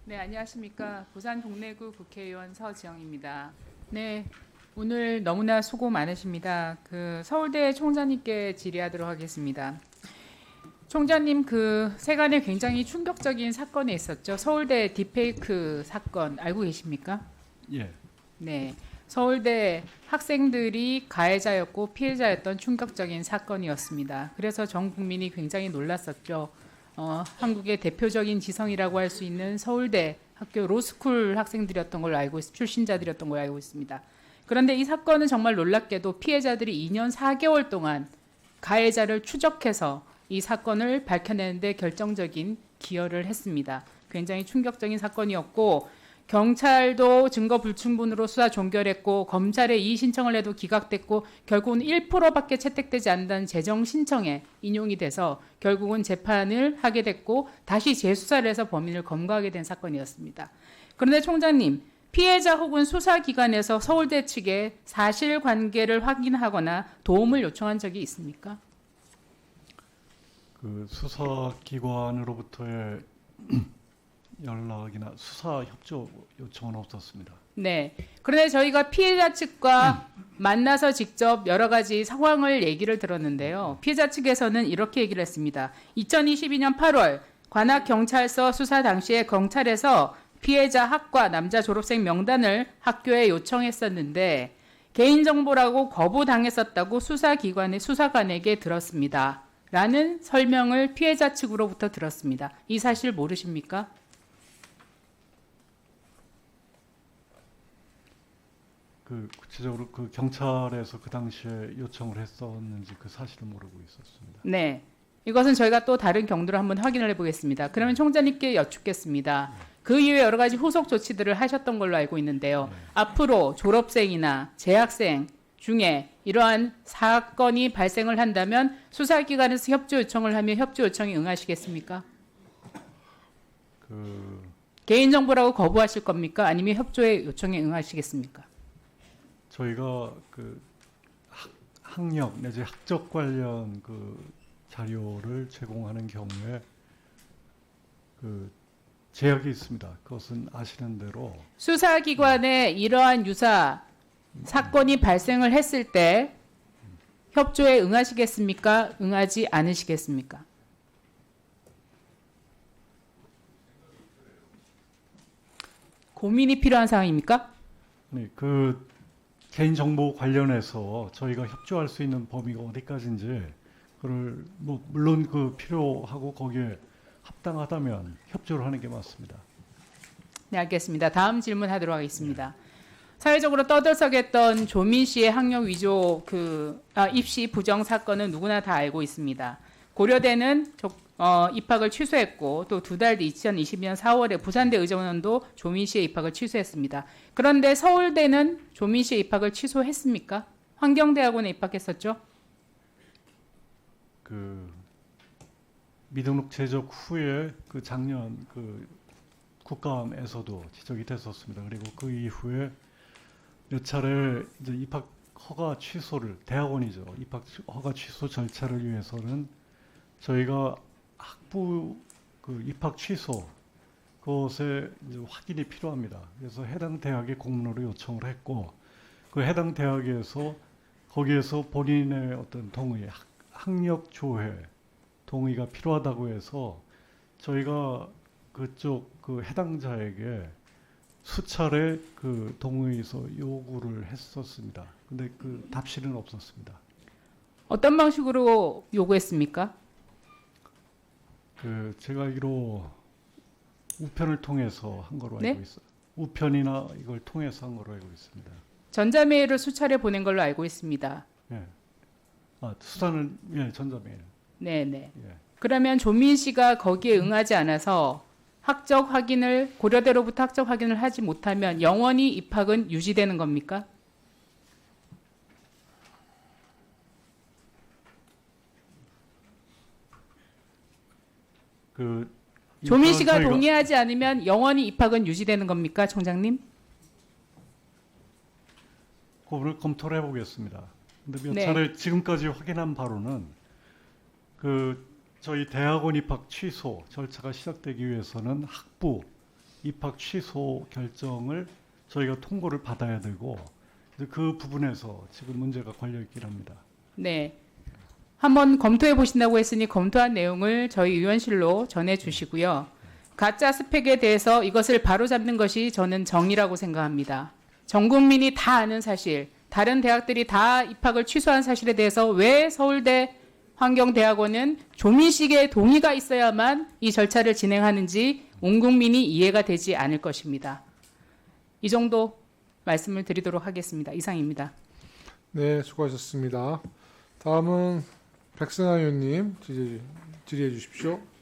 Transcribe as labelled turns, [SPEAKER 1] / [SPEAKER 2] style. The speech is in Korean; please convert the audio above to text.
[SPEAKER 1] 네, 안녕하십니까. 부산 동래구 국회의원 서지영입니다. 네, 오늘 너무나 수고 많으십니다. 서울대 총장님께 질의하도록 하겠습니다. 총장님, 세간에 굉장히 충격적인 사건이 있었죠. 서울대 딥페이크 사건 알고 계십니까?
[SPEAKER 2] 예.
[SPEAKER 1] 네, 서울대 학생들이 가해자였고 피해자였던 충격적인 사건이었습니다. 그래서 전 국민이 굉장히 놀랐었죠. 한국의 대표적인 지성이라고 할 수 있는 서울대 학교 로스쿨 학생들이었던 걸로 알고 출신자들이었던 걸로 알고 있습니다. 그런데 이 사건은 정말 놀랍게도 피해자들이 2년 4개월 동안 가해자를 추적해서 이 사건을 밝혀내는데 결정적인 기여를 했습니다. 굉장히 충격적인 사건이었고 경찰도 증거 불충분으로 수사 종결했고 검찰에 이의 신청을 해도 기각됐고 결국은 1%밖에 채택되지 않는다는 재정 신청에 인용이 돼서 결국은 재판을 하게 됐고 다시 재수사를 해서 범인을 검거하게 된 사건이었습니다. 그런데 총장님, 피해자 혹은 수사기관에서 서울대 측에 사실관계를 확인하거나 도움을 요청한 적이 있습니까?
[SPEAKER 2] 그 수사기관으로부터의 연락이나 수사 협조 요청은 없었습니다.
[SPEAKER 1] 네. 그런데 저희가 피해자 측과 만나서 직접 여러 가지 상황을 얘기를 들었는데요. 피해자 측에서는 이렇게 얘기를 했습니다. 2022년 8월 관악경찰서 수사 당시에 경찰에서 피해자 학과 남자 졸업생 명단을 학교에 요청했었는데 개인정보라고 거부당했었다고 수사관에게 들었습니다. 라는 설명을 피해자 측으로부터 들었습니다. 이 사실 모르십니까?
[SPEAKER 2] 구체적으로 경찰에서 그 당시에 요청을 했었는지 그 사실을 모르고 있었습니다.
[SPEAKER 1] 네. 이것은 저희가 또 다른 경로를 한번 확인을 해보겠습니다. 그러면 총장님께 여쭙겠습니다. 그 이후에 여러 가지 후속 조치들을 하셨던 걸로 알고 있는데요. 앞으로 졸업생이나 재학생 중에 이러한 사건이 발생을 한다면 수사기관에서 협조 요청을 하면 협조 요청에 응하시겠습니까? 개인정보라고 거부하실 겁니까? 아니면 협조의 요청에 응하시겠습니까?
[SPEAKER 2] 저희가 학력 내지 학적 관련 자료를 제공하는 경우에 제약이 있습니다. 그것은 아시는 대로
[SPEAKER 1] 수사기관에 이러한 유사 사건이 발생을 했을 때 협조에 응하시겠습니까? 응하지 않으시겠습니까? 고민이 필요한 상황입니까?
[SPEAKER 2] 네, 개인정보 관련해서 저희가 협조할 수 있는 범위가 어디까지인지 그걸 물론 필요하고 거기에 합당하다면 협조를 하는 게 맞습니다.
[SPEAKER 1] 네, 알겠습니다. 다음 질문하도록 하겠습니다. 사회적으로 떠들썩했던 조민 씨의 학력 위조 입시 부정 사건은 누구나 다 알고 있습니다. 고려대는 입학을 취소했고 또 두 달 뒤 2020년 4월에 부산대 의정원도 조민 씨의 입학을 취소했습니다. 그런데 서울대는 조민 씨의 입학을 취소했습니까? 환경대학원에 입학했었죠?
[SPEAKER 2] 미등록 제적 후에 작년 국감에서도 지적이 됐었습니다. 그리고 그 이후에 몇 차례 이제 입학 허가 취소를 대학원이죠. 입학 허가 취소 절차를 위해서는 저희가 학부 입학 취소 그것에 이제 확인이 필요합니다. 그래서 해당 대학에 공문으로 요청을 했고 그 해당 대학에서 거기에서 본인의 어떤 동의, 학력 조회 동의가 필요하다고 해서 저희가 그쪽 해당자에게 수차례 동의서 요구를 했었습니다. 근데 답실은 없었습니다.
[SPEAKER 1] 어떤 방식으로 요구했습니까?
[SPEAKER 2] 제가 알기로 우편을 통해서 한 거로
[SPEAKER 1] 네?
[SPEAKER 2] 알고 있어요. 우편이나 이걸 통해서 한 거로 알고 있습니다.
[SPEAKER 1] 전자메일을 수차례 보낸 걸로 알고 있습니다.
[SPEAKER 2] 예. 수사는 전자메일.
[SPEAKER 1] 네네.
[SPEAKER 2] 예.
[SPEAKER 1] 그러면 조민 씨가 거기에 응하지 않아서 고려대로부터 학적 확인을 하지 못하면 영원히 입학은 유지되는 겁니까? 조민 씨가 동의하지 않으면 영원히 입학은 유지되는 겁니까, 총장님?
[SPEAKER 2] 그거를 검토를 해보겠습니다. 근데 몇
[SPEAKER 1] 네.
[SPEAKER 2] 차례 지금까지 확인한 바로는 저희 대학원 입학 취소 절차가 시작되기 위해서는 학부 입학 취소 결정을 저희가 통보를 받아야 되고 그래서 그 부분에서 지금 문제가 걸려 있긴 합니다.
[SPEAKER 1] 네. 한번 검토해 보신다고 했으니 검토한 내용을 저희 의원실로 전해 주시고요. 가짜 스펙에 대해서 이것을 바로잡는 것이 저는 정의라고 생각합니다. 전 국민이 다 아는 사실, 다른 대학들이 다 입학을 취소한 사실에 대해서 왜 서울대 환경대학원은 조민식의 동의가 있어야만 이 절차를 진행하는지 온 국민이 이해가 되지 않을 것입니다. 이 정도 말씀을 드리도록 하겠습니다. 이상입니다.
[SPEAKER 3] 네, 수고하셨습니다. 다음은 백승하 의원님 질의해 주십시오.